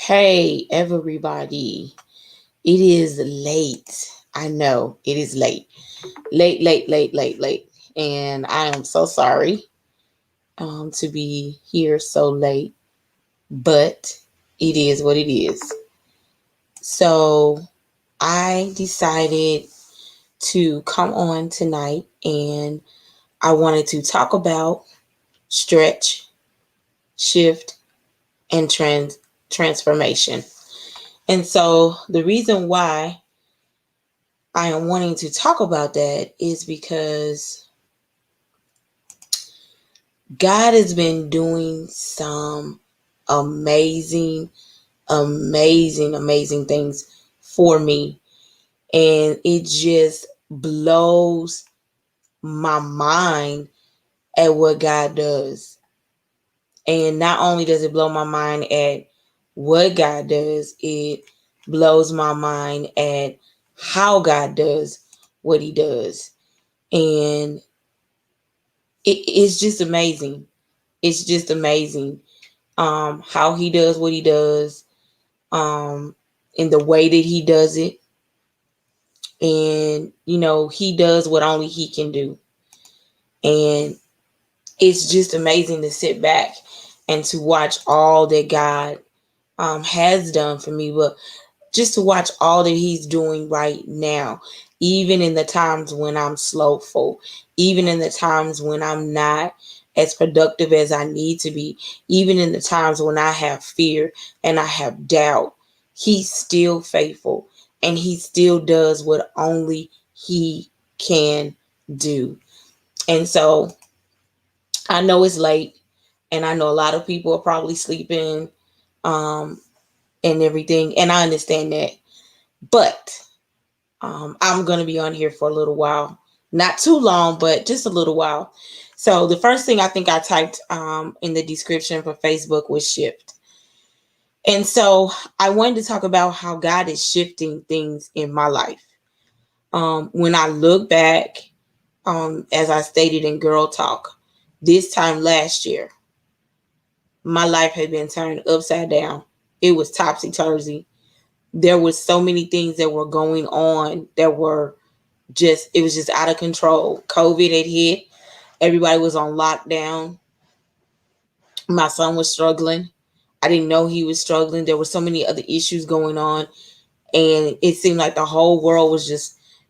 Hey, everybody. It is late. I know it is late. Late, late, late, late, late. And I am so sorry to be here so late, but it is what it is. So I decided to come on tonight and I wanted to talk about stretch, shift, and transformation. And so the reason why I am wanting to talk about that is because God has been doing some amazing, amazing things for me. And it just blows my mind at what God does. And not only does it blow my mind at what God does, it blows my mind at how God does what he does. And it's just amazing. It's just amazing how he does what he does, in the way that he does it. And, he does what only he can do. And it's just amazing to sit back and to watch all that God has done for me. But just to watch all that he's doing right now, even in the times when I'm slowful, even in the times when I'm not as productive as I need to be, even in the times when I have fear and I have doubt, he's still faithful and he still does what only he can do. And so I know it's late and I know a lot of people are probably sleeping um, and everything. And I understand that. But I'm going to be on here for a little while. Not too long, but just a little while. So the first thing I think I typed in the description for Facebook was shift. And so I wanted to talk about how God is shifting things in my life. When I look back, as I stated in Girl Talk, this time last year, my life had been turned upside down. It was topsy-turvy. There was so many things that were going on that were it was just out of control. COVID had hit. Everybody was on lockdown. My son was struggling. I didn't know he was struggling. There were so many other issues going on. And it seemed like the whole world it was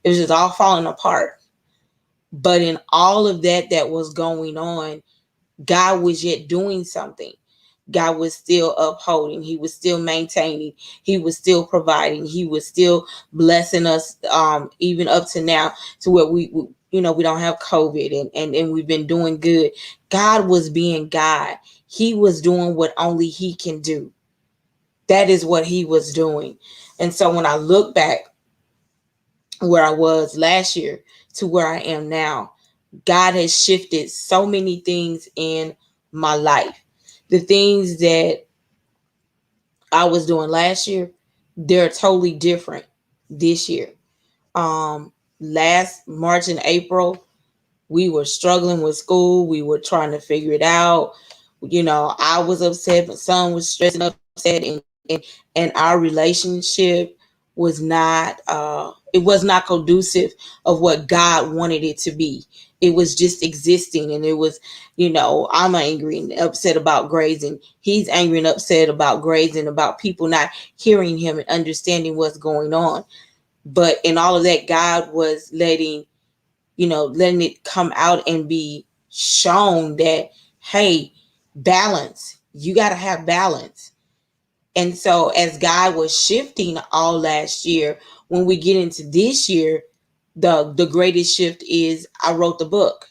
just all falling apart. But in all of that was going on, God was yet doing something. God was still upholding. He was still maintaining. He was still providing. He was still blessing us, even up to now, to where we don't have COVID and we've been doing good. God was being God. He was doing what only he can do. That is what he was doing. And so when I look back where I was last year to where I am now, God has shifted so many things in my life. The things that I was doing last year, they're totally different this year. Last March and April, we were struggling with school. We were trying to figure it out. I was upset, but son was stressing upset, and our relationship was not it was not conducive of what God wanted it to be. It was just existing, and it was, I'm angry and upset about grades, and he's angry and upset about grades and about people not hearing him and understanding what's going on. But in all of that, God was letting it come out and be shown that, hey, balance, you got to have balance. And so as God was shifting all last year, when we get into this year, the greatest shift is I wrote the book,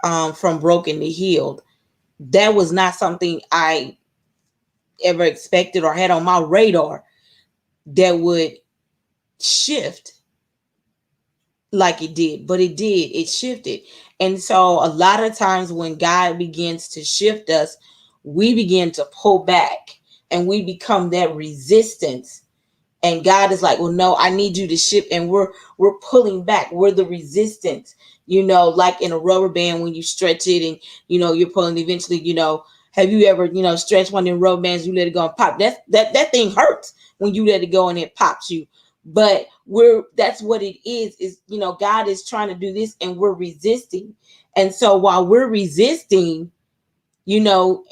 From Broken to Healed. That was not something I ever expected or had on my radar that would shift like it did, but it did. It shifted. And so a lot of times when God begins to shift us, we begin to pull back and we become that resistance. And God is like, well, no, I need you to shift. And we're pulling back. We're the resistance, like in a rubber band when you stretch it and, you're pulling eventually, Have you ever, stretched one of them rubber bands, you let it go and pop? That thing hurts when you let it go and it pops you. But that's what it is, God is trying to do this and we're resisting. And so while we're resisting, you know,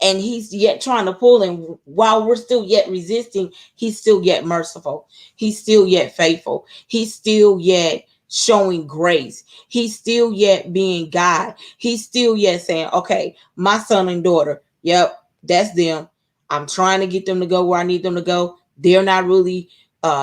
and he's yet trying to pull, and while we're still yet resisting, he's still yet merciful. He's still yet faithful. He's still yet showing grace. He's still yet being God. He's still yet saying, okay, my son and daughter, yep, that's them. I'm trying to get them to go where I need them to go. They're not really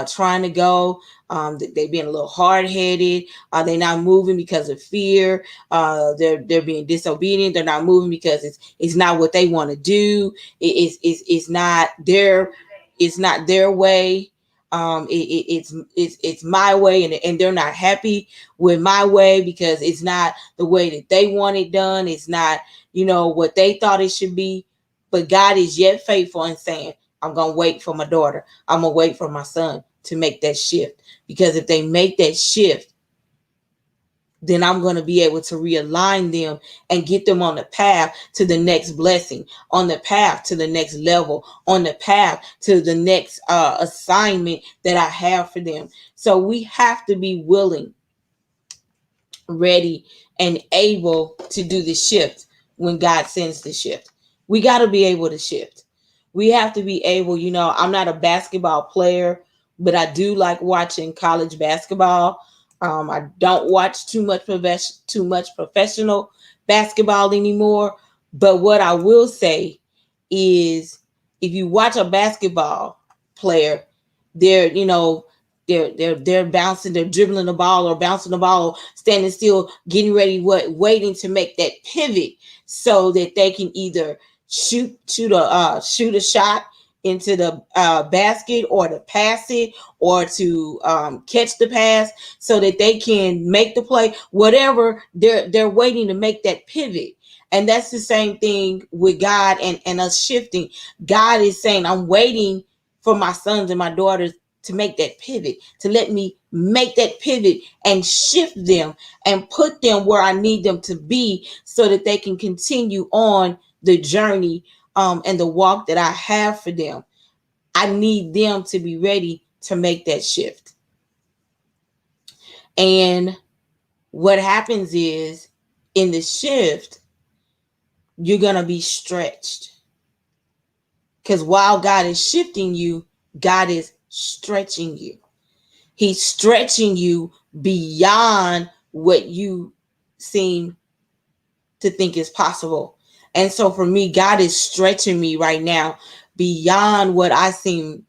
trying to go. They've been a little hard-headed. They're not moving because of fear. They're being disobedient. They're not moving because it's not what they want to do. It's not their way. It's my way, and they're not happy with my way because it's not the way that they want it done. It's not what they thought it should be. But God is yet faithful and saying, I'm gonna wait for my daughter. I'm gonna wait for my son to make that shift, because if they make that shift, then I'm going to be able to realign them and get them on the path to the next blessing, on the path to the next level, on the path to the next assignment that I have for them. So we have to be willing, ready, and able to do the shift when God sends the shift. We got to be able to shift. We have to be able, I'm not a basketball player, but I do like watching college basketball. I don't watch too much professional basketball anymore. But what I will say is, if you watch a basketball player, they're they're bouncing, they're dribbling the ball or bouncing the ball, or standing still, getting ready, waiting to make that pivot so that they can either shoot a shot into the basket, or to pass it, or to catch the pass so that they can make the play. Whatever, they're waiting to make that pivot. And that's the same thing with God and us shifting. God is saying, I'm waiting for my sons and my daughters to make that pivot, to let me make that pivot and shift them and put them where I need them to be, so that they can continue on the journey and the walk that I have for them. I need them to be ready to make that shift. And what happens is, in the shift, you're going to be stretched. Because while God is shifting you, God is stretching you. He's stretching you beyond what you seem to think is possible. And so for me, God is stretching me right now beyond what I see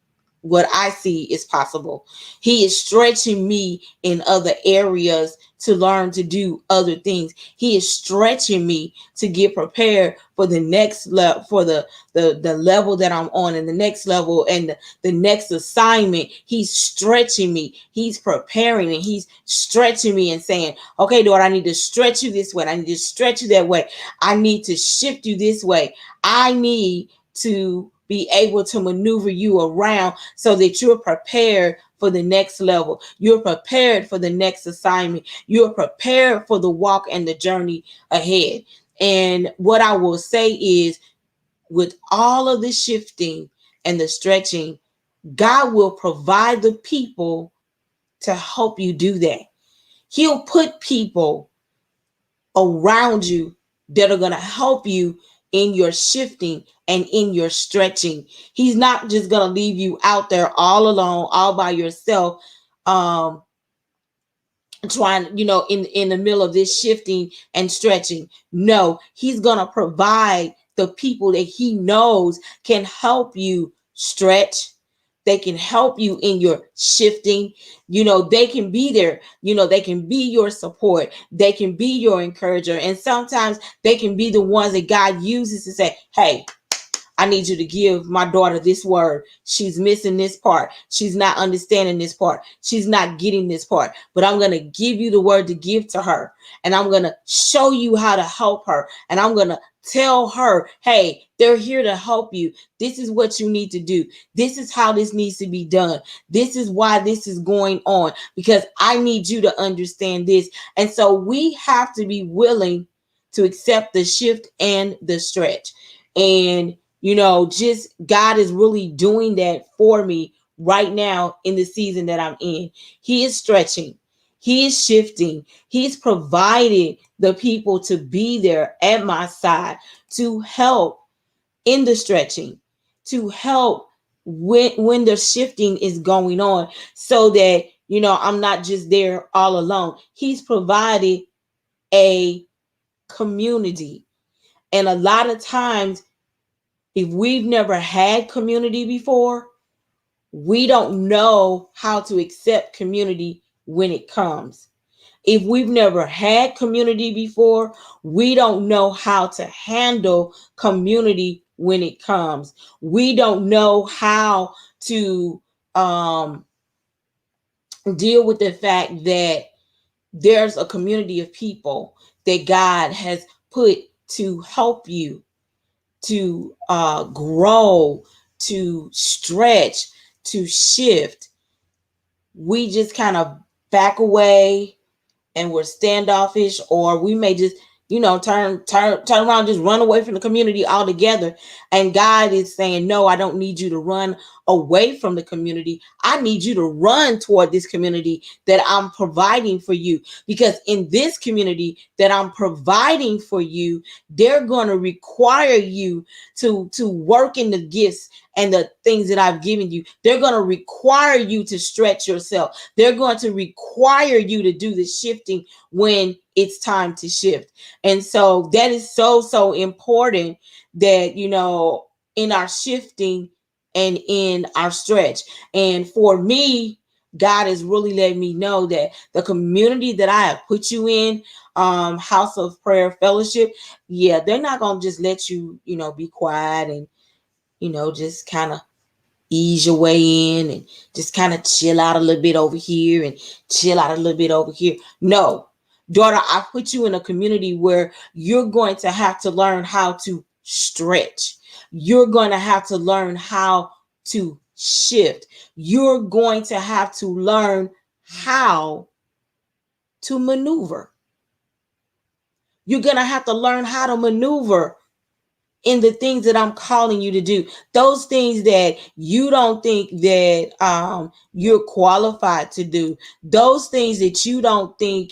is possible. He is stretching me in other areas to learn to do other things. He is stretching me to get prepared for the next level, for the level that I'm on, and the next level, and the next assignment. He's stretching me. He's preparing, and he's stretching me and saying, okay, Lord, I need to stretch you this way. I need to stretch you that way. I need to shift you this way. I need to be able to maneuver you around so that you're prepared for the next level. You're prepared for the next assignment. You're prepared for the walk and the journey ahead. And what I will say is, with all of the shifting and the stretching, God will provide the people to help you do that. He'll put people around you that are going to help you in your shifting and in your stretching. He's not just going to leave you out there all alone, all by yourself, trying, in the middle of this shifting and stretching. No, he's going to provide the people that he knows can help you stretch. They can help you in your shifting. They can be there. They can be your support. They can be your encourager. And sometimes they can be the ones that God uses to say, hey, I need you to give my daughter this word. She's missing this part. She's not understanding this part. She's not getting this part. But I'm going to give you the word to give to her. And I'm going to show you how to help her. And I'm going to tell her, hey, they're here to help you. This is what you need to do. This is how this needs to be done. This is why this is going on, because I need you to understand this. And so we have to be willing to accept the shift and the stretch. And, just God is really doing that for me right now in the season that I'm in. He is stretching, He is shifting, He's provided the people to be there at my side to help in the stretching, to help when the shifting is going on, so that I'm not just there all alone. He's provided a community. And a lot of times, if we've never had community before, we don't know how to accept community when it comes. If we've never had community before, we don't know how to handle community when it comes. We don't know how to deal with the fact that there's a community of people that God has put to help you to grow, to stretch, to shift. We just kind of back away and we're standoffish, or we may just turn around, just run away from the community altogether. And God is saying, no, I don't need you to run away from the community. I need you to run toward this community that I'm providing for you, because in this community that I'm providing for you, they're going to require you to work in the gifts and the things that I've given you. They're going to require you to stretch yourself. They're going to require you to do the shifting when it's time to shift. And so that is so important, that in our shifting and in our stretch. And for me, God has really let me know that the community that I have put you in, House of Prayer Fellowship, yeah, they're not going to just let you, be quiet and, just kind of ease your way in and just kind of chill out a little bit over here and chill out a little bit over here. No, daughter, I put you in a community where you're going to have to learn how to stretch. You're going to have to learn how to shift. You're going to have to learn how to maneuver. You're going to have to learn how to maneuver in the things that I'm calling you to do. Those things that you don't think that you're qualified to do. Those things that you don't think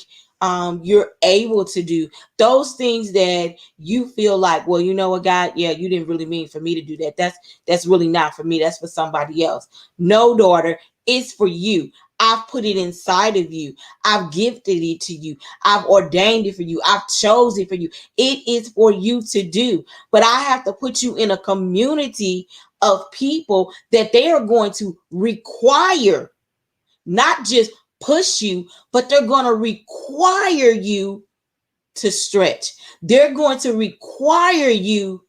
you're able to do. Those things that you feel like, well, you know what, God, yeah, you didn't really mean for me to do that. That's really not for me. That's for somebody else. No, daughter, it's for you. I've put it inside of you. I've gifted it to you. I've ordained it for you. I've chosen it for you. It is for you to do. But I have to put you in a community of people that they are going to require, not just push you, but they're going to require you to stretch. They're going to require you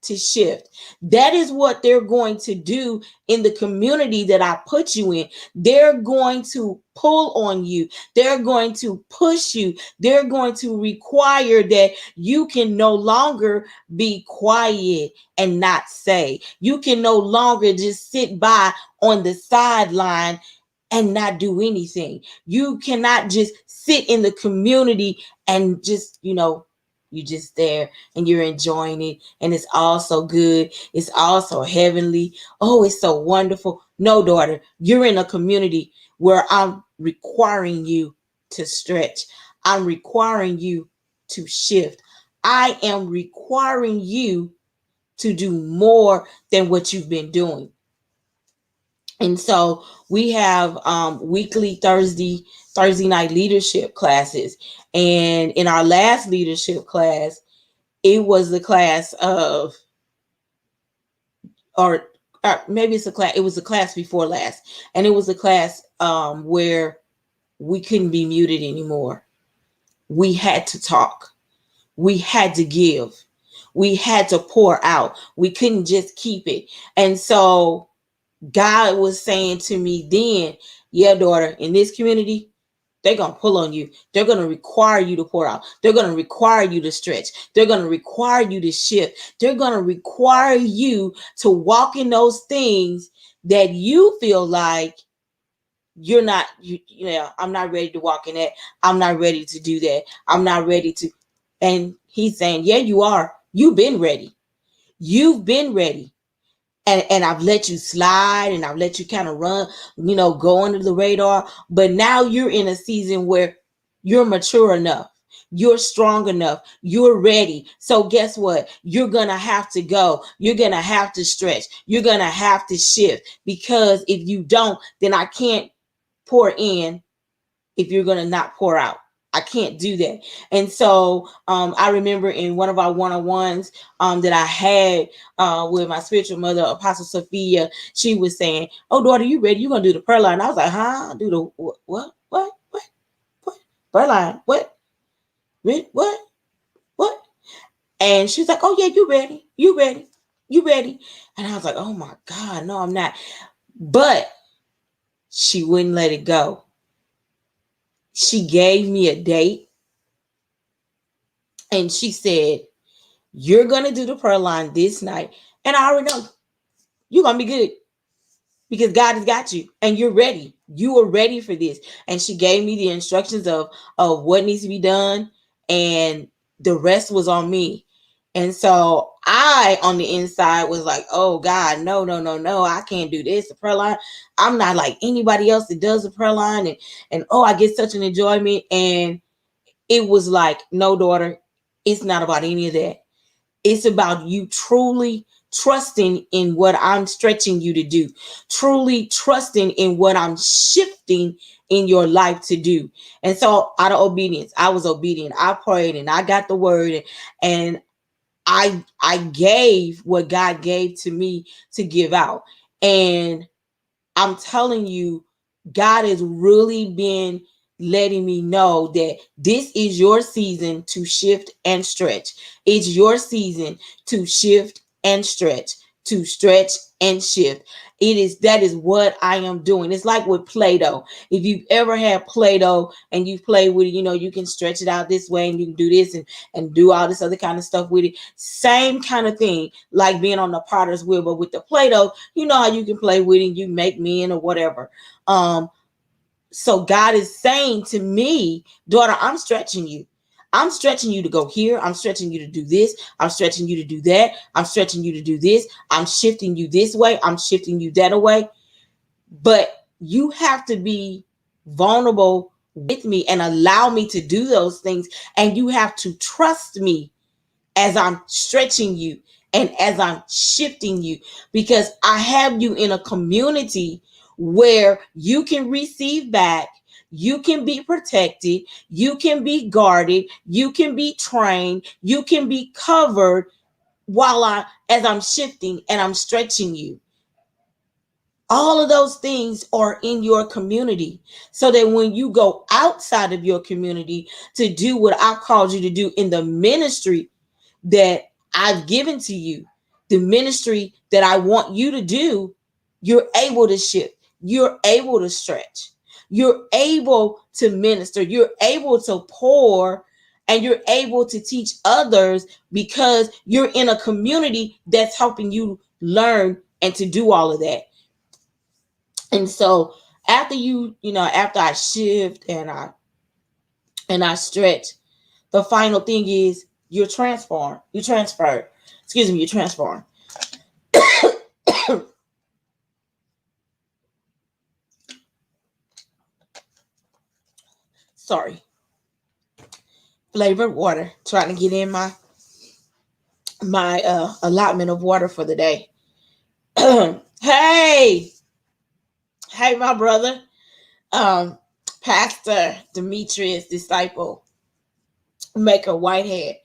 to shift. That is what they're going to do in the community that I put you in. They're going to pull on you. They're going to push you. They're going to require that you can no longer be quiet and not say. You can no longer just sit by on the sideline and not do anything. You cannot just sit in the community and just, you just there and you're enjoying it and it's all so good. It's all so heavenly. Oh, it's so wonderful. No, daughter, you're in a community where I'm requiring you to stretch. I'm requiring you to shift. I am requiring you to do more than what you've been doing. And so we have weekly Thursday night leadership classes. And in our last leadership class, it was the class of, or maybe it's a class, it was the class before last. And it was a class where we couldn't be muted anymore. We had to talk. We had to give. We had to pour out. We couldn't just keep it. And so God was saying to me then, yeah, daughter, in this community, they're going to pull on you. They're going to require you to pour out. They're going to require you to stretch. They're going to require you to shift. They're going to require you to walk in those things that you feel like you're not, I'm not ready to walk in that. I'm not ready to do that. I'm not ready to. And he's saying, yeah, you are. You've been ready. You've been ready. And I've let you slide and I've let you kind of run, go under the radar. But now you're in a season where you're mature enough. You're strong enough. You're ready. So guess what? You're going to have to go. You're going to have to stretch. You're going to have to shift, because if you don't, then I can't pour in if you're going to not pour out. I can't do that. And so I remember in one of our one-on-ones that I had with my spiritual mother, Apostle Sophia, she was saying, "Oh, daughter, you ready? You're going to do the prayer line." I was like, "Huh? Do the what? Prayer line? What? What? What?" And she's like, "Oh, yeah, you ready? You ready? You ready?" And I was like, "Oh, my God, no, I'm not." But she wouldn't let it go. She gave me a date. And she said, "You're going to do the prayer line this night. And I already know you're going to be good, because God has got you and you're ready. You are ready for this." And she gave me the instructions of what needs to be done. And the rest was on me. And so I, on the inside, was like, "Oh, God, no, no, no, no. I can't do this. The prayer line. I'm not like anybody else that does the prayer line. And oh, I get such an enjoyment." And it was like, "No, daughter, it's not about any of that. It's about you truly trusting in what I'm stretching you to do, truly trusting in what I'm shifting in your life to do." And so, out of obedience, I was obedient. I prayed and I got the word, and I gave what God gave to me to give out. And I'm telling you, God has really been letting me know that this is your season to shift and stretch. It's your season to shift and stretch and shift. That is what I am doing. It's like with Play-Doh. If you've ever had Play-Doh and you've played with it, you can stretch it out this way and you can do this and do all this other kind of stuff with it. Same kind of thing, like being on the potter's wheel, but with the Play-Doh, you know how you can play with it, you make men or whatever. So God is saying to me, "Daughter, I'm stretching you. I'm stretching you to go here. I'm stretching you to do this. I'm stretching you to do that. I'm stretching you to do this. I'm shifting you this way. I'm shifting you that way." But you have to be vulnerable with me and allow me to do those things. And you have to trust me as I'm stretching you and as I'm shifting you, because I have you in a community where you can receive back, you can be protected, you can be guarded, you can be trained, you can be covered as I'm shifting and I'm stretching you. All of those things are in your community, so that when you go outside of your community to do what I've called you to do in the ministry that I've given to you, the ministry that I want you to do, you're able to shift, you're able to stretch, you're able to minister, you're able to pour, and you're able to teach others, because you're in a community that's helping you learn and to do all of that. And so after I shift and I stretch, the final thing is you're transformed. You transferred. Excuse me, you're transformed. Sorry. Flavored water. Trying to get in my allotment of water for the day. Hey, my brother, Pastor Demetrius, disciple, Maker Whitehead.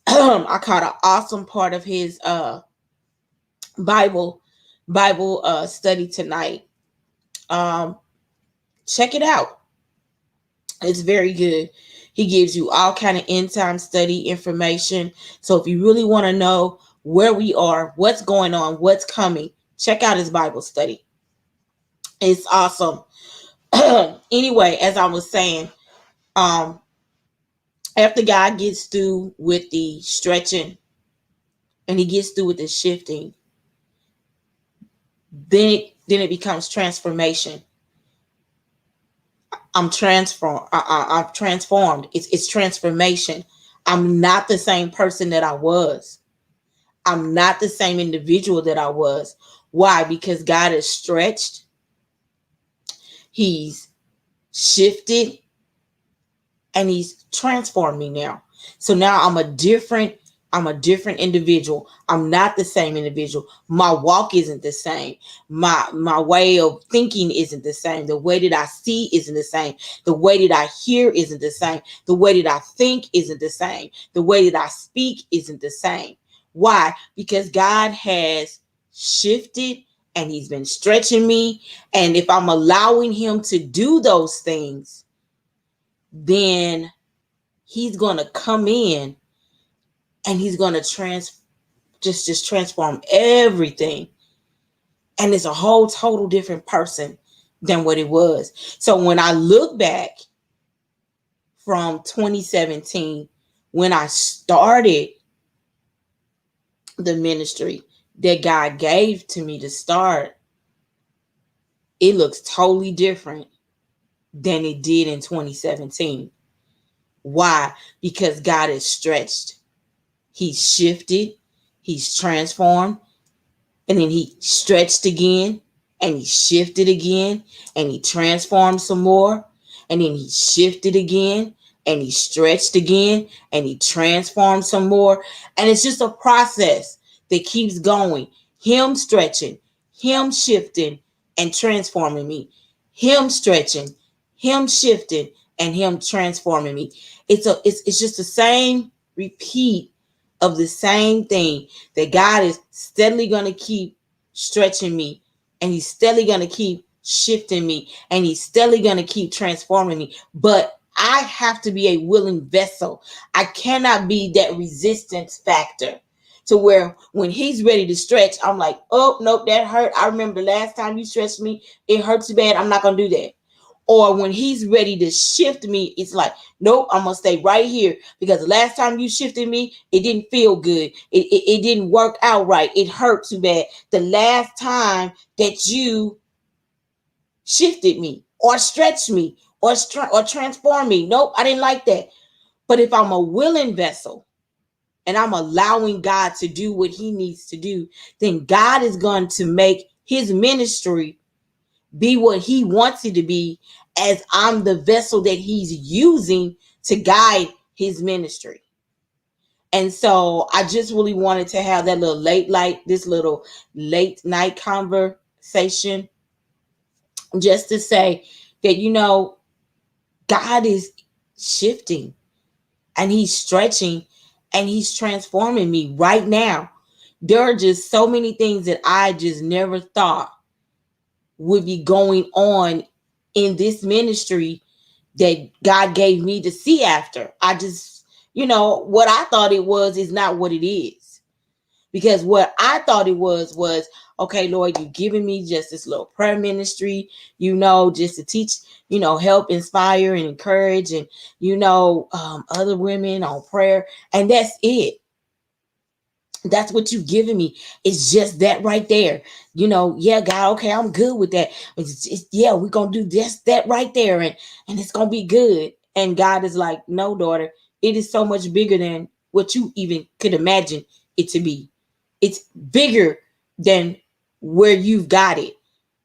I caught an awesome part of his Bible study tonight. Check it out. It's very good. He gives you all kind of end time study information. So if you really want to know where we are, what's going on, what's coming, check out his Bible study. It's awesome. Anyway, as I was saying, after God gets through with the stretching and he gets through with the shifting, then it becomes transformation. I'm transformed. I'm transformed. It's transformation. I'm not the same person that I was. I'm not the same individual that I was. Why? Because God has stretched, He's shifted, and He's transformed me now. So now I'm a different individual. I'm not the same individual. My walk isn't the same. My way of thinking isn't the same. The way that I see isn't the same. The way that I hear isn't the same. The way that I think isn't the same. The way that I speak isn't the same. Why? Because God has shifted and He's been stretching me. And if I'm allowing Him to do those things, then He's going to come in and He's going to just transform everything, and it's a whole total different person than what it was. So when I look back from 2017, when I started the ministry that God gave to me to start, it looks totally different than it did in 2017. Why? Because God has stretched, He's shifted, He's transformed, and then He stretched again, and He shifted again, and He transformed some more, and then He shifted again, and He stretched again, and He transformed some more. And it's just a process that keeps going. Him stretching, Him shifting, and transforming me. Him stretching, Him shifting, and Him transforming me. It's just the same repeat of the same thing, that God is steadily going to keep stretching me, and He's steadily going to keep shifting me, and He's steadily going to keep transforming me. But I have to be a willing vessel. I cannot be that resistance factor to where when He's ready to stretch, I'm like, oh, nope, that hurt. I remember the last time you stretched me, it hurts too bad. I'm not going to do that. Or when He's ready to shift me, it's like, nope, I'm going to stay right here, because the last time you shifted me, it didn't feel good. It didn't work out right. It hurt too bad. The last time that you shifted me or stretched me or transformed me, nope, I didn't like that. But if I'm a willing vessel and I'm allowing God to do what He needs to do, then God is going to make His ministry be what He wants it to be, as I'm the vessel that He's using to guide His ministry. And so I just really wanted to have that this little late night conversation, just to say that, God is shifting, and He's stretching, and He's transforming me right now. There are just so many things that I just never thought would be going on in this ministry that God gave me to see after. I just, what I thought it was is not what it is. Because what I thought it was, okay, Lord, you've given me just this little prayer ministry, just to teach, help, inspire, and encourage, and, other women on prayer. And that's it. That's what you've given me. It's just that right there. Yeah, God, okay, I'm good with that. Yeah, we're going to do just that right there, and it's going to be good. And God is like, no, daughter, it is so much bigger than what you even could imagine it to be. It's bigger than where you've got it.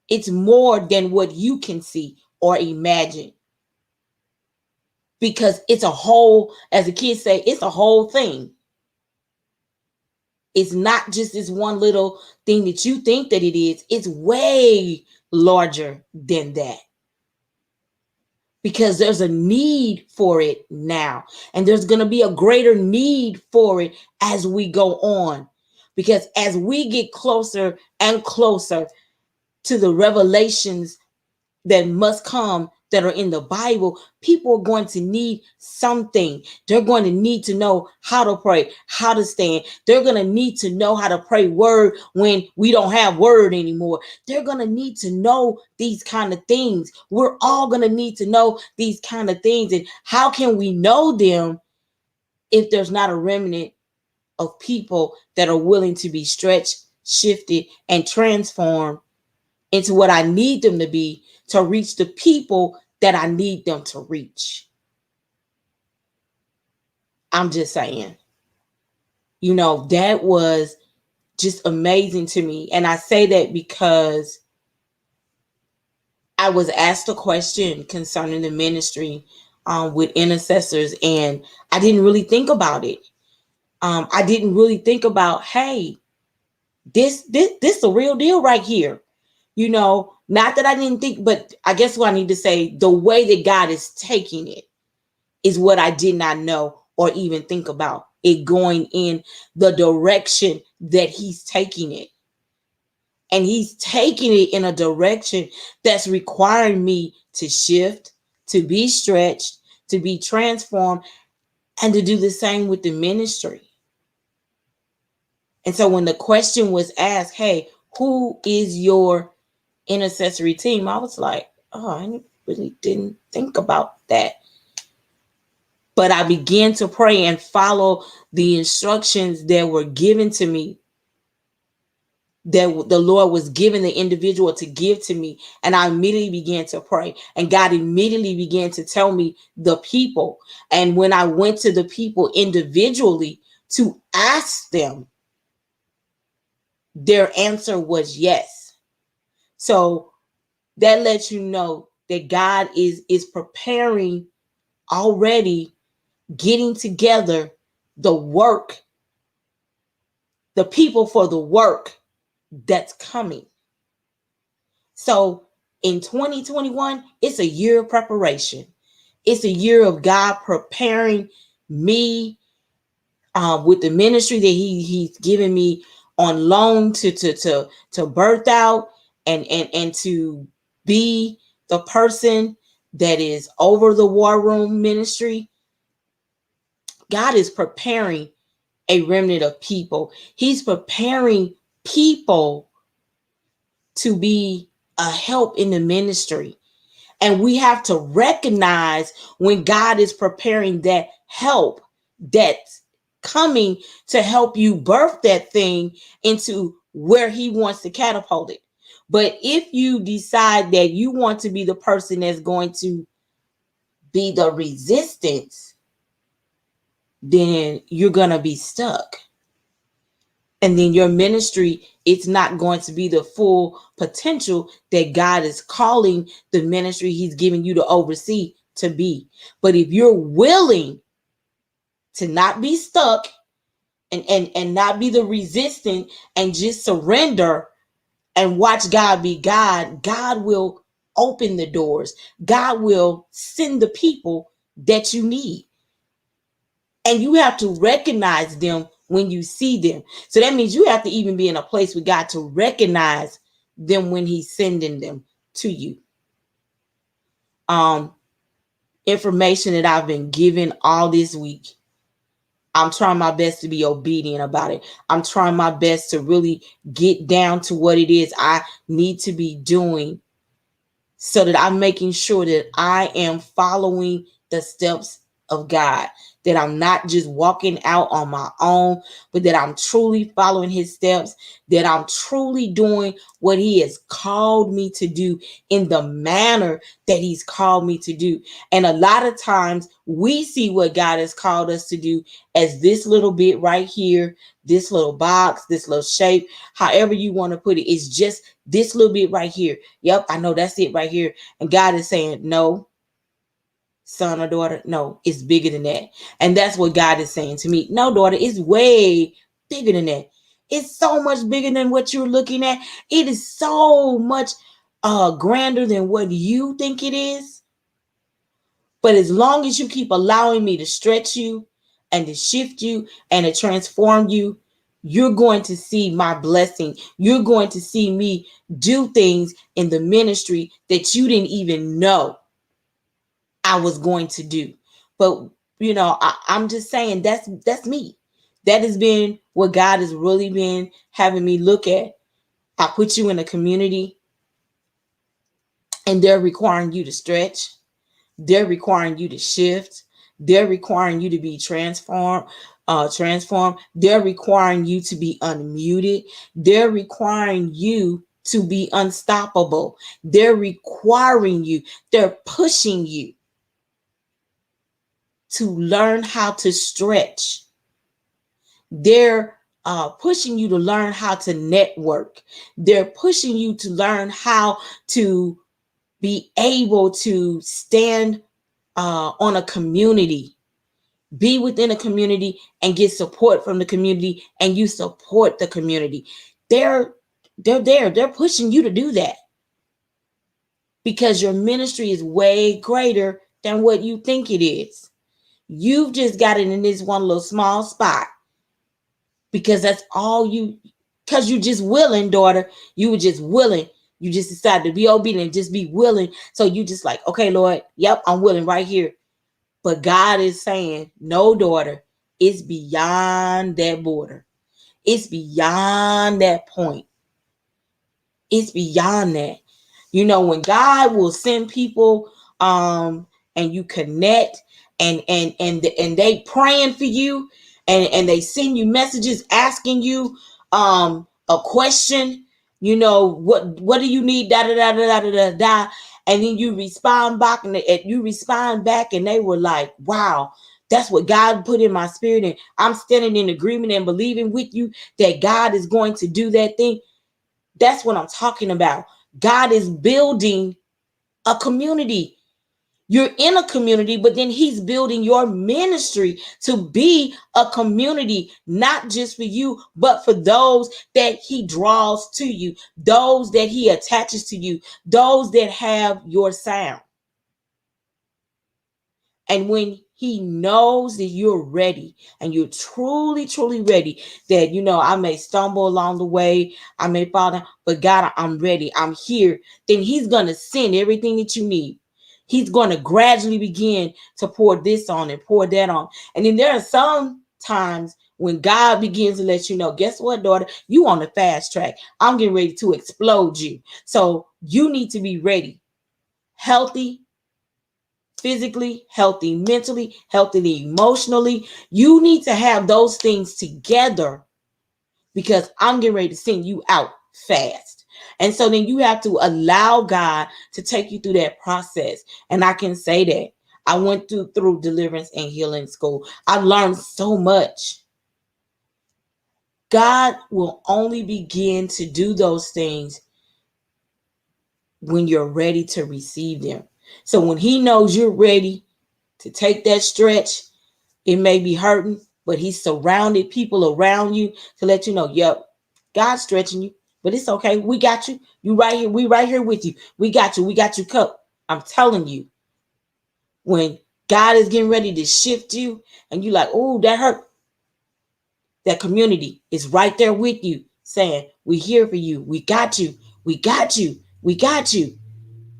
It's more than what you can see or imagine. Because it's a whole, as the kids say, it's a whole thing. It's not just this one little thing that you think that it is. It's way larger than that. Because there's a need for it now. And there's going to be a greater need for it as we go on. Because as we get closer and closer to the revelations that must come, that are in the Bible, people are going to need something. They're going to need to know how to pray, how to stand. They're going to need to know how to pray word when we don't have word anymore. They're going to need to know these kind of things. We're all going to need to know these kind of things. And how can we know them if there's not a remnant of people that are willing to be stretched, shifted, and transformed into what I need them to be, to reach the people that I need them to reach? I'm just saying, that was just amazing to me. And I say that because I was asked a question concerning the ministry with intercessors, and I didn't really think about it. I didn't really think about, hey, this a real deal right here. Not that I didn't think, but I guess what I need to say, the way that God is taking it is what I did not know or even think about it going in the direction that he's taking it. And he's taking it in a direction that's requiring me to shift, to be stretched, to be transformed, and to do the same with the ministry. And so when the question was asked, hey, who is your intercessory team? I was like, oh, I really didn't think about that. But I began to pray and follow the instructions that were given to me, that the Lord was giving the individual to give to me. And I immediately began to pray. And God immediately began to tell me the people. And when I went to the people individually to ask them, their answer was yes. So that lets you know that God is preparing already, getting together the work, the people for the work that's coming. So in 2021, it's a year of preparation. It's a year of God preparing me with the ministry that He's given me on loan to birth out and to be the person that is over the war room ministry. God is preparing a remnant of people. He's preparing people to be a help in the ministry. And we have to recognize when God is preparing that help that's coming to help you birth that thing into where He wants to catapult it. But if you decide that you want to be the person that's going to be the resistance, then you're going to be stuck. And then your ministry, it's not going to be the full potential that God is calling the ministry He's giving you to oversee to be. But if you're willing to not be stuck and not be the resistant and just surrender and watch God be God, God will open the doors. God will send the people that you need. And you have to recognize them when you see them. So that means you have to even be in a place with God to recognize them when He's sending them to you. Information that I've been given all this week, I'm trying my best to be obedient about it. I'm trying my best to really get down to what it is I need to be doing so that I'm making sure that I am following the steps of God, that I'm not just walking out on my own, but that I'm truly following His steps, that I'm truly doing what He has called me to do in the manner that He's called me to do. And a lot of times we see what God has called us to do as this little bit right here, this little box, this little shape, however you want to put it. It's just this little bit right here. Yep, I know that's it right here. And God is saying, no, son or daughter, no, it's bigger than that. And that's what God is saying to me. No, daughter, it's way bigger than that. It's so much bigger than what you're looking at. It is so much grander than what you think it is. But as long as you keep allowing me to stretch you and to shift you and to transform you, you're going to see my blessing. You're going to see me do things in the ministry that you didn't even know I was going to do. But I'm just saying that's me. That has been what God has really been having me look at. I put you in a community and they're requiring you to stretch. They're requiring you to shift. They're requiring you to be transformed. They're requiring you to be unmuted. They're requiring you to be unstoppable. They're requiring you. They're pushing you to learn how to stretch. They're pushing you to learn how to network. They're pushing you to learn how to be able to stand on a community, be within a community and get support from the community, and you support the community. They're they're pushing you to do that because your ministry is way greater than what you think it is. You've just got it in this one little small spot because that's all you, because you just willing, daughter. You were just willing. You just decided to be obedient, just be willing. So you just like, okay, Lord, yep, I'm willing right here. But God is saying, no, daughter, it's beyond that border. It's beyond that point. It's beyond that. You know, when God will send people and you connect and they praying for you and they send you messages asking you a question, you know, what do you need, da da da da da da da, and then you respond back and they were like, wow, that's what God put in my spirit, and I'm standing in agreement and believing with you that God is going to do that thing. That's what I'm talking about. God is building a community. You're in a community, but then he's building your ministry to be a community, not just for you, but for those that he draws to you, those that he attaches to you, those that have your sound. And when he knows that you're ready and you're truly, truly ready, that, you know, I may stumble along the way, I may fall down, but God, I'm ready, I'm here, then he's going to send everything that you need. He's going to gradually begin to pour this on and pour that on. And then there are some times when God begins to let you know, guess what, daughter, you on the fast track. I'm getting ready to explode you. So you need to be ready, healthy, physically healthy, mentally healthy, emotionally. You need to have those things together because I'm getting ready to send you out fast. And so then you have to allow God to take you through that process. And I can say that I went through deliverance and healing school. I learned so much. God will only begin to do those things when you're ready to receive them. So when he knows you're ready to take that stretch, it may be hurting, but he's surrounded people around you to let you know, yep, God's stretching you, but it's okay. We got you. You right here. We right here with you. We got you. We got you covered. I'm telling you, when God is getting ready to shift you and you like, oh, that hurt, that community is right there with you saying, we're here for you. We got you. We got you. We got you.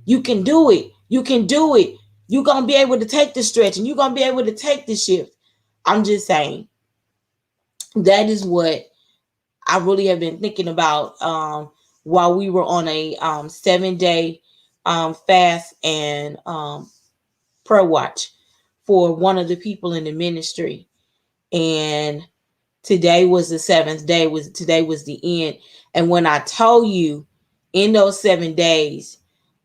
You can do it. You can do it. You're going to be able to take the stretch and you're going to be able to take the shift. I'm just saying, that is what I really have been thinking about while we were on a 7-day fast and prayer watch for one of the people in the ministry. And today was the 7th day. Today was the end. And when I told you in those 7 days,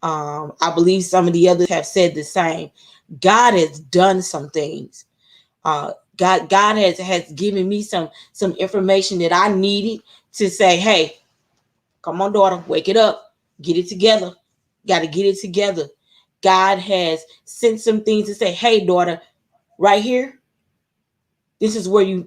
I believe some of the others have said the same. God has done some things. God has given me some information that I needed to say, hey, come on, daughter, wake it up, get it together. Got to get it together. God has sent some things to say, hey, daughter, right here, this is where you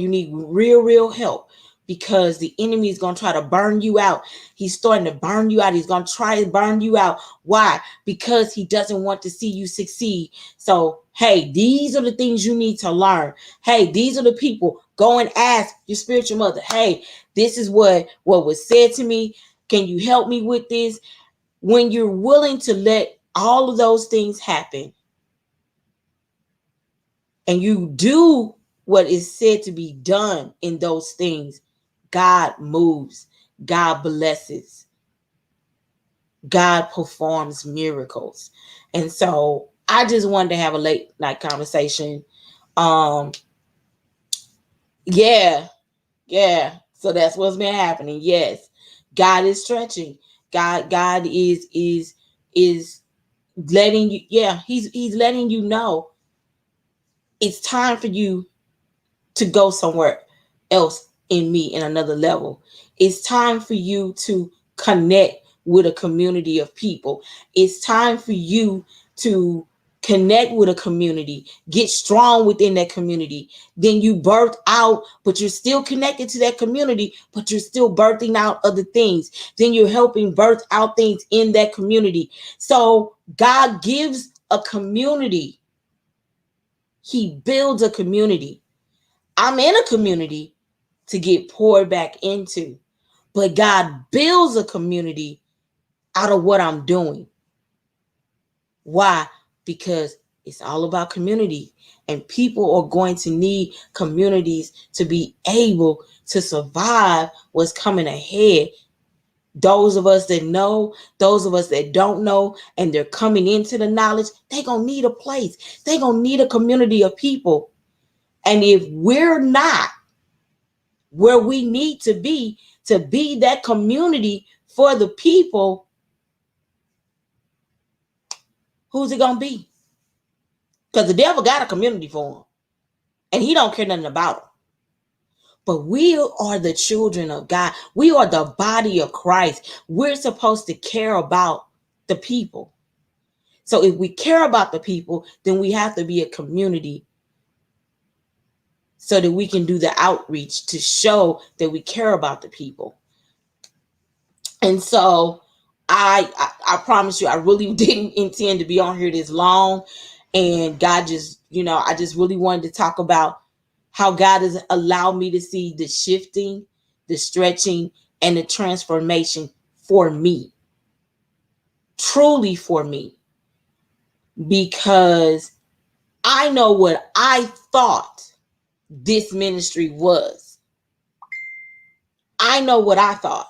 need real help, because the enemy is going to try to burn you out. He's starting to burn you out. He's going to try to burn you out. Why? Because he doesn't want to see you succeed. So, hey, these are the things you need to learn. Hey, these are the people. Go and ask your spiritual mother. Hey, this is what was said to me. Can you help me with this? When you're willing to let all of those things happen and you do what is said to be done in those things, God moves, God blesses, God performs miracles. And so I just wanted to have a late night conversation. Yeah. So that's what's been happening. Yes. God is stretching. God is letting you, he's letting you know it's time for you to go somewhere else. in me in another level. It's time for you to connect with a community of people. It's time for you to connect with a community, get strong within that community. Then you birth out, but you're still connected to that community, but you're still birthing out other things. Then you're helping birth out things in that community. So God gives a community. He builds a community. I'm in a community to get poured back into, but God builds a community out of what I'm doing. Why? Because it's all about community, and people are going to need communities to be able to survive what's coming ahead. Those of us that know, those of us that don't know, and they're coming into the knowledge, they're going to need a place. They're going to need a community of people. And if we're not where we need to be that community for the people, who's it going to be? Because the devil got a community for him, and he don't care nothing about them. But we are the children of God. We are the body of Christ. We're supposed to care about the people. So if we care about the people, then we have to be a community so that we can do the outreach to show that we care about the people. And so I promise you, I really didn't intend to be on here this long. And God just, I just really wanted to talk about how God has allowed me to see the shifting, the stretching, and the transformation for me. Truly for me. Because I know what I thought this ministry was. I know what I thought.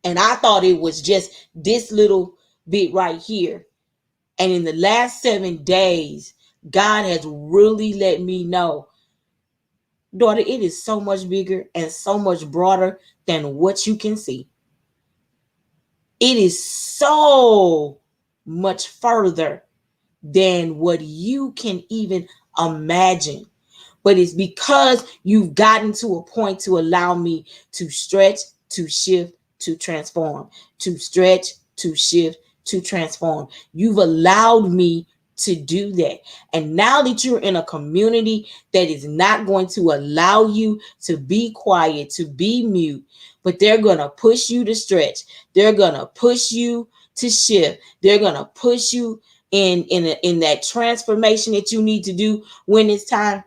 And I thought it was just this little bit right here. And in the last 7 days, God has really let me know, daughter, it is so much bigger and so much broader than what you can see. It is so much further than what you can even imagine. But it's because you've gotten to a point to allow me to stretch, to shift, to transform, to stretch, to shift, to transform. You've allowed me to do that. And now that you're in a community that is not going to allow you to be quiet, to be mute, but they're going to push you to stretch. They're going to push you to shift. They're going to push you in that transformation that you need to do when it's time.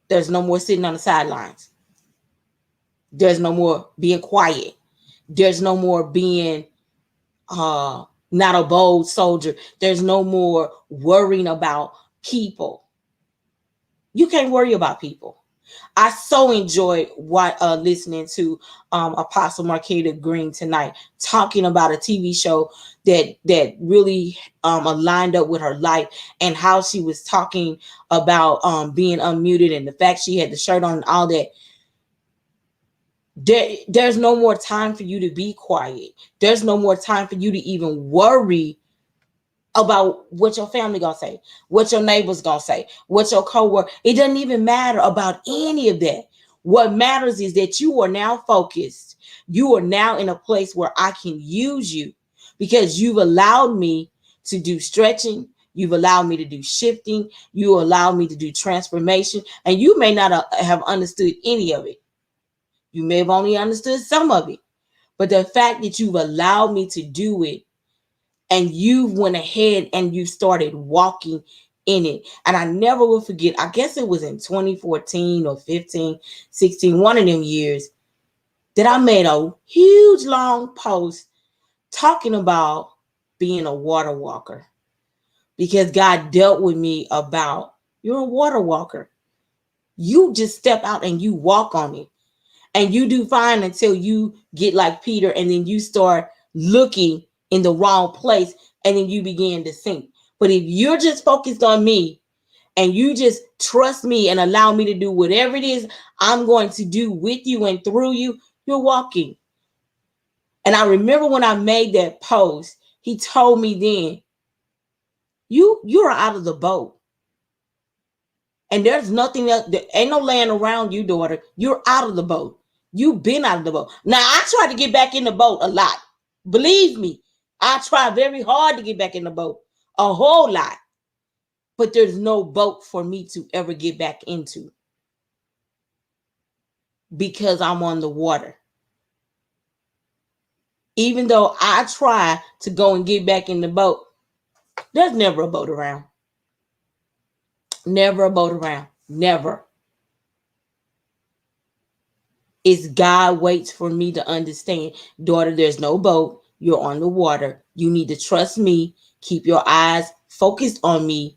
There's no more sitting on the sidelines. There's no more being quiet. There's no more being not a bold soldier. There's no more worrying about people. You can't worry about people. I so enjoyed listening to Apostle Marquita Green tonight, talking about a TV show that really aligned up with her life, and how she was talking about being unmuted and the fact she had the shirt on and all that. There's no more time for you to be quiet. There's no more time for you to even worry about what your family gonna say, what your neighbors gonna say, what your coworker. It doesn't even matter about any of that. What matters is that you are now focused. You are now in a place where I can use you, because you've allowed me to do stretching. You've allowed me to do shifting. You allowed me to do transformation. And you may not have understood any of it. You may have only understood some of it. But the fact that you've allowed me to do it, and you went ahead and you started walking in it. And I never will forget, I guess it was in 2014 or 15, 16, one of them years, that I made a huge long post talking about being a water walker. Because God dealt with me about, you're a water walker. You just step out and you walk on it. And you do fine until you get like Peter, and then you start looking in the wrong place, and then you begin to sink. But if you're just focused on me, and you just trust me and allow me to do whatever it is I'm going to do with you and through you, you're walking. And I remember when I made that post, he told me then, you're out of the boat. And there's nothing else. There ain't no land around you, daughter. You're out of the boat. You've been out of the boat. Now, I tried to get back in the boat a lot. Believe me, I tried very hard to get back in the boat. A whole lot. But there's no boat for me to ever get back into. Because I'm on the water. Even though I try to go and get back in the boat, there's never a boat around. Never a boat around. Never. It's God waits for me to understand. Daughter, there's no boat. You're on the water. You need to trust me. Keep your eyes focused on me.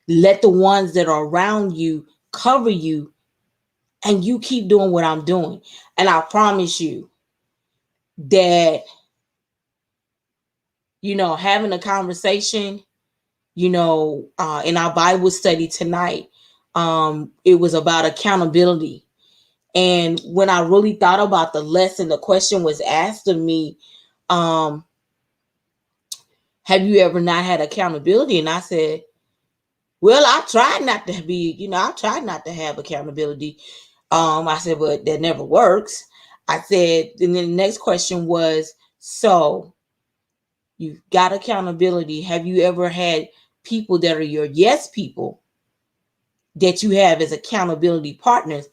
Let the ones that are around you cover you. And you keep doing what I'm doing. And I promise you that, having a conversation, in our Bible study tonight, it was about accountability. And when I really thought about the lesson, the question was asked of me, have you ever not had accountability? And I said, well, I tried not to be, I tried not to have accountability. I said, but that never works. I said, and then the next question was, so you've got accountability. Have you ever had people that are your yes people that you have as accountability partners?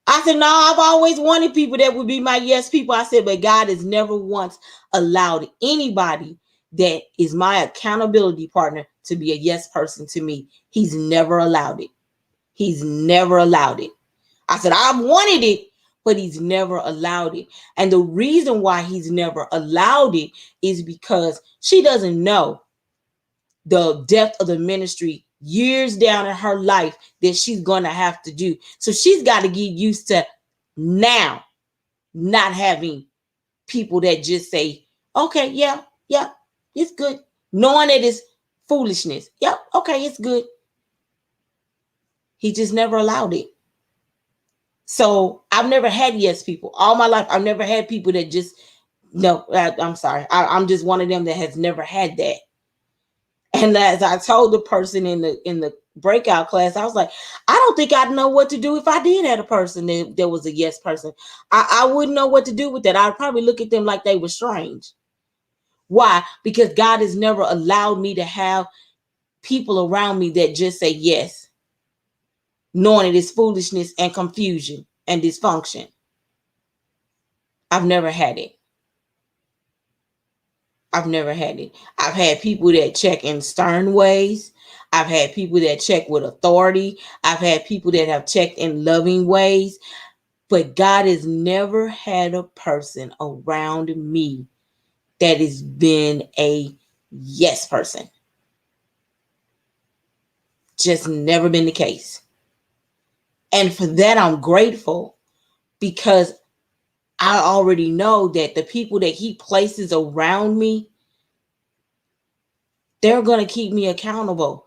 I said, no, I've always wanted people that would be my yes people. I said, but God has never once allowed anybody that is my accountability partner to be a yes person to me. He's never allowed it. He's never allowed it. I said, I've wanted it, but he's never allowed it. And the reason why he's never allowed it is because she doesn't know the depth of the ministry years down in her life that she's going to have to do. So she's got to get used to now not having people that just say, okay, yeah, it's good. Knowing that it's foolishness. Yep, okay, it's good. He just never allowed it. So I've never had yes people. All my life, I've never had people that just, no, I'm sorry. I'm just one of them that has never had that. And as I told the person in the breakout class, I was like, I don't think I'd know what to do if I did have a person that was a yes person. I wouldn't know what to do with that. I'd probably look at them like they were strange. Why? Because God has never allowed me to have people around me that just say yes, knowing it is foolishness and confusion and dysfunction. I've never had it. I've never had it. I've had people that check in stern ways. I've had people that check with authority. I've had people that have checked in loving ways. But God has never had a person around me that has been a yes person. Just never been the case. And for that, I'm grateful, because I already know that the people that he places around me, they're going to keep me accountable.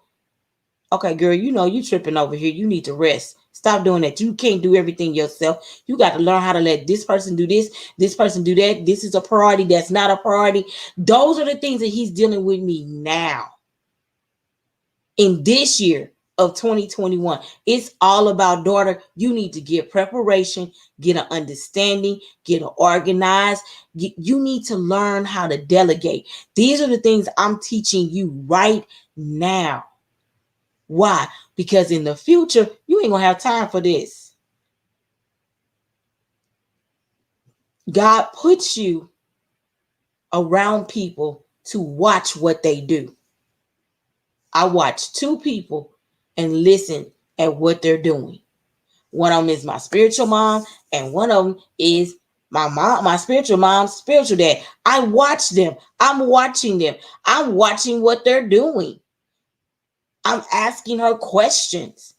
Okay, girl, you tripping over here. You need to rest. Stop doing that. You can't do everything yourself. You got to learn how to let this person do this person do that. This is a priority. That's not a priority. Those are the things that he's dealing with me now. In this year of 2021, it's all about, daughter, you need to get preparation, get an understanding, get organized. You need to learn how to delegate. These are the things I'm teaching you right now. Why? Because in the future, you ain't going to have time for this. God puts you around people to watch what they do. I watch two people and listen at what they're doing. One of them is my spiritual mom, and one of them is my mom, my spiritual mom's spiritual dad. I watch them. I'm watching them. I'm watching what they're doing. I'm asking her questions.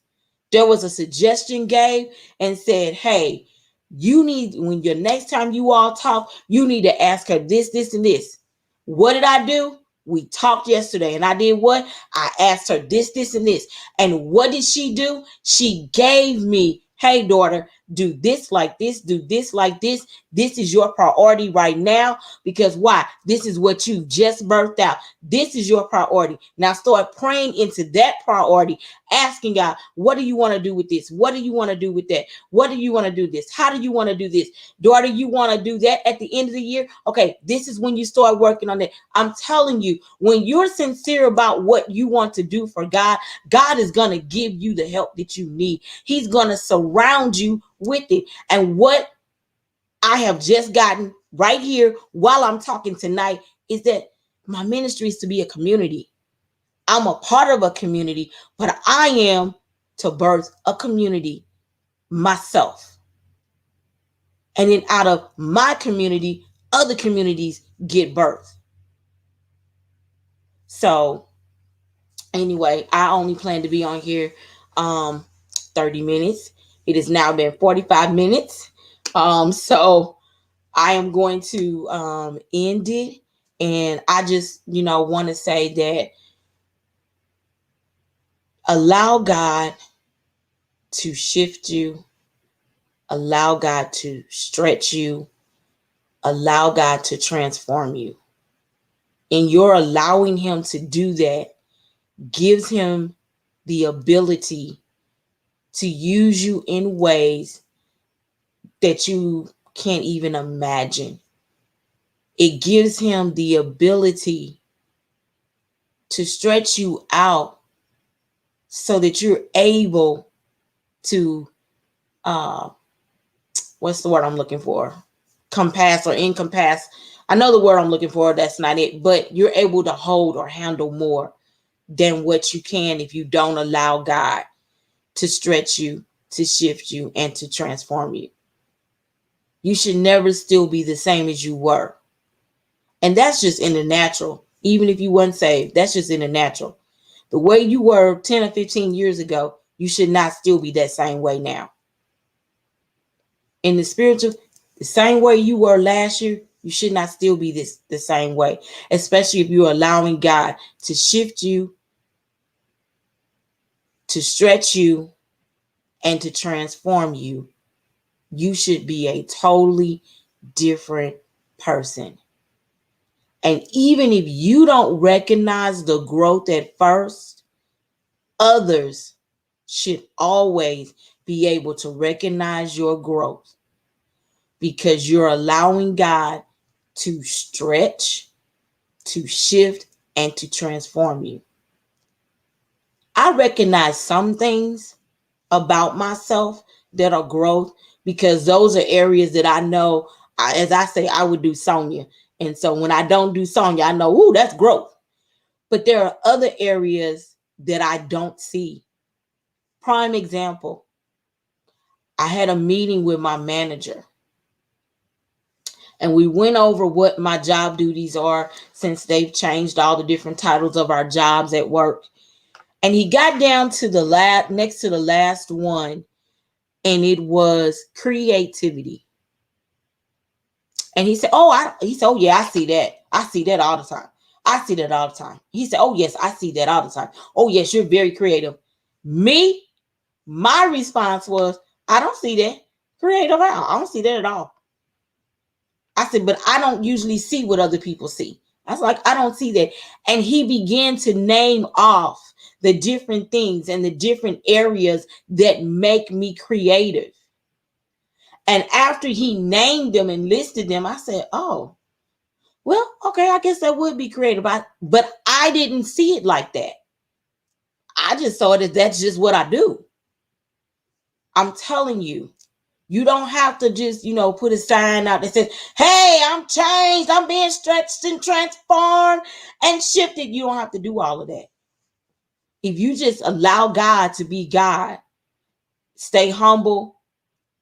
There was a suggestion gave and said, hey, when your next time you all talk, you need to ask her this, this, and this. What did I do? We talked yesterday, and I did what? I asked her this, this, and this. And what did she do? She gave me, hey, daughter, do this like this, do this like this. This is your priority right now. Because why? This is what you just birthed out. This is your priority. Now start praying into that priority, asking God, what do you want to do with this? What do you want to do with that? What do you want to do this? How do you want to do this? Daughter, you want to do that at the end of the year? Okay, this is when you start working on that. I'm telling you, when you're sincere about what you want to do for God, God is going to give you the help that you need. He's going to surround you with it. And what I have just gotten right here while I'm talking tonight is that my ministry is to be a community. I'm a part of a community, but I am to birth a community myself. And then out of my community, other communities get birth. So anyway, I only plan to be on here 30 minutes. It has now been 45 minutes. So I am going to end it. And I just, want to say that allow God to shift you, allow God to stretch you, allow God to transform you. And you're allowing him to do that gives him the ability to use you in ways that you can't even imagine. It gives him the ability to stretch you out so that you're able to, what's the word I'm looking for? Compass or encompass. I know the word I'm looking for, that's not it, but you're able to hold or handle more than what you can if you don't allow God to stretch you, to shift you, and to transform you. You should never still be the same as you were. And that's just in the natural. Even if you weren't saved, that's just in the natural. The way you were 10 or 15 years ago, you should not still be that same way now. In the spiritual, the same way you were last year, you should not still be the same way, especially if you're allowing God to shift you, to stretch you, and to transform you. You should be a totally different person. And even if you don't recognize the growth at first, others should always be able to recognize your growth because you're allowing God to stretch, to shift, and to transform you. I recognize some things about myself that are growth because those are areas that I know, as I say, I would do Sonia. And so when I don't do Sonia, I know, ooh, that's growth. But there are other areas that I don't see. Prime example, I had a meeting with my manager and we went over what my job duties are since they've changed all the different titles of our jobs at work. And he got down to the next to the last one, and it was creativity. And he said, oh yeah, I see that. I see that all the time. I see that all the time. He said, oh yes, I see that all the time. Oh yes, you're very creative. My response was, I don't see that creative at all. I don't see that at all. I said, but I don't usually see what other people see. I was like, I don't see that. And he began to name off the different things and the different areas that make me creative. And after he named them and listed them, I said, oh, well, okay, I guess that would be creative. But I didn't see it like that. I just saw that that's just what I do. I'm telling you, you don't have to just, put a sign out that says, hey, I'm changed. I'm being stretched and transformed and shifted. You don't have to do all of that. If you just allow God to be God, stay humble,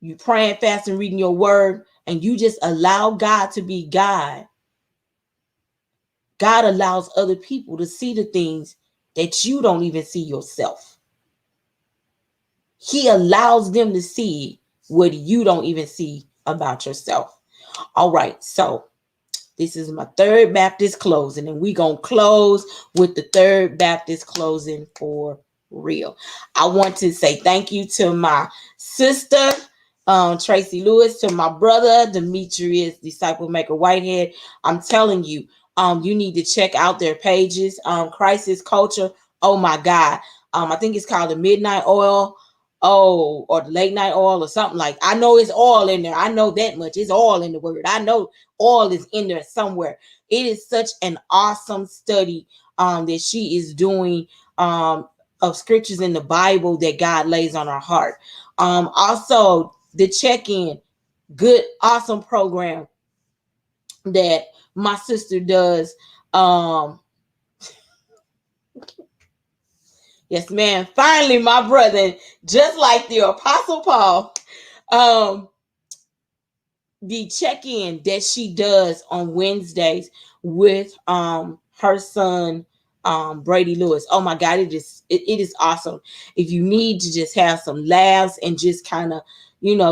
you praying, fasting, reading your word, and you just allow God to be God, God allows other people to see the things that you don't even see yourself. He allows them to see what you don't even see about yourself. All right, so this is my Third Baptist closing, and we're going to close with the Third Baptist closing for real. I want to say thank you to my sister Tracy Lewis, to my brother Demetrius Disciple Maker Whitehead. I'm telling you, you need to check out their pages. Crisis Culture. Oh my God. I think it's called the Midnight Oil. Oh, or the Late Night Oil or something like. I know it's all in there. I know that much. It's all in the word. I know all is in there somewhere. It is such an awesome study that she is doing of scriptures in the Bible that God lays on our heart. Also the check-in, good, awesome program that my sister does. Yes, man. Finally, my brother, just like the Apostle Paul, the check-in that she does on Wednesdays with her son Brady Lewis. Oh my God, it is awesome. If you need to just have some laughs and just kind of,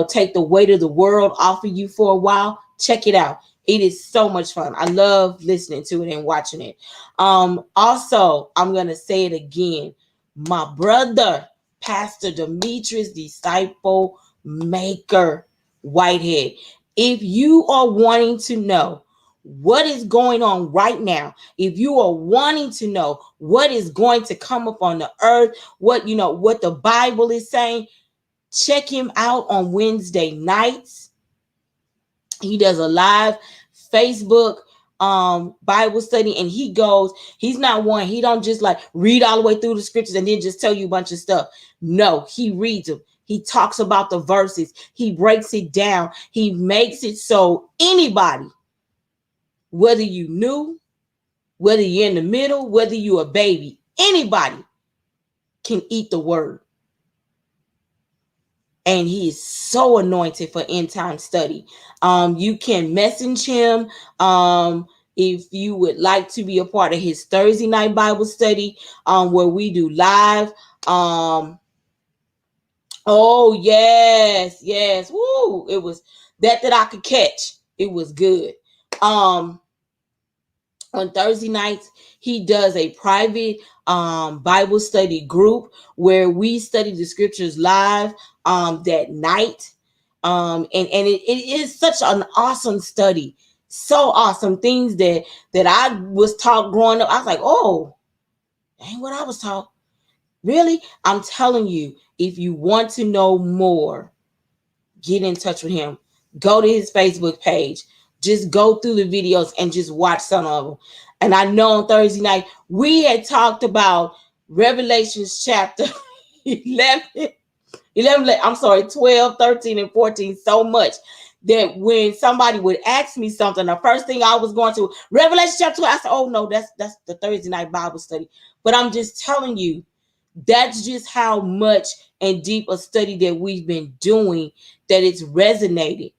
take the weight of the world off of you for a while, check it out. It is so much fun. I love listening to it and watching it. Also, I'm gonna say it again. My brother, Pastor Demetrius Disciple Maker Whitehead. If you are wanting to know what is going on right now, if you are wanting to know what is going to come up on the earth, what the Bible is saying, check him out on Wednesday nights. He does a live Facebook Bible study, and he's not one, he don't just like read all the way through the scriptures and then just tell you a bunch of stuff. No, he reads them. He talks about the verses. He breaks it down. He makes it so anybody, whether you knew, whether you're in the middle, whether you're a baby, anybody can eat the word. And he is so anointed for end time study. You can message him if you would like to be a part of his Thursday night Bible study, where we do live. Oh yes, woo! It was that I could catch. It was good. On Thursday nights, he does a private Bible study group where we study the scriptures live that night. And it is such an awesome study. So awesome. Things that I was taught growing up. I was like, oh, ain't what I was taught. Really? I'm telling you, if you want to know more, get in touch with him. Go to his Facebook page. Just go through the videos and just watch some of them. And I know on Thursday night, we had talked about Revelations chapter 12, 13, and 14 so much that when somebody would ask me something, the first thing I was going to, Revelation chapter 12, I said, oh no, that's the Thursday night Bible study. But I'm just telling you, that's just how much and deep a study that we've been doing, that it's resonated,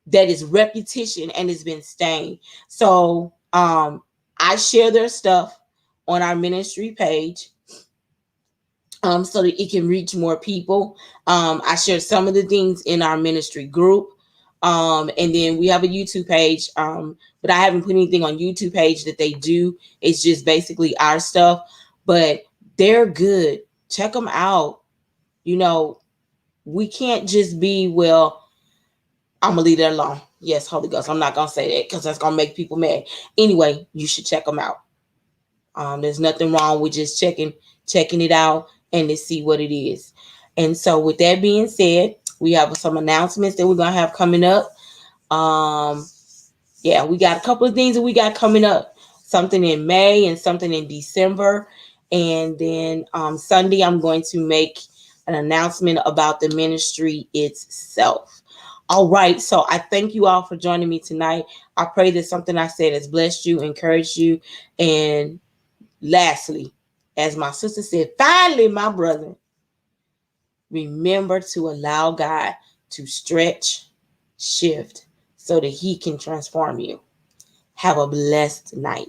that is repetition, and it's been staying. So I share their stuff on our ministry page so that it can reach more people. I share some of the things in our ministry group. And then we have a YouTube page, but I haven't put anything on YouTube page that they do. It's just basically our stuff, but they're good. Check them out. We can't just be, well, I'm gonna leave that alone. Yes, Holy Ghost. I'm not gonna say that because that's gonna make people mad. Anyway, you should check them out. There's nothing wrong with just checking it out and to see what it is. And so with that being said, we have some announcements that we're gonna have coming up. We got a couple of things that we got coming up. Something in May and something in December. And then Sunday, I'm going to make an announcement about the ministry itself. All right. So I thank you all for joining me tonight. I pray that something I said has blessed you, encouraged you. And lastly, as my sister said, finally, my brother, remember to allow God to stretch, shift, so that he can transform you. Have a blessed night.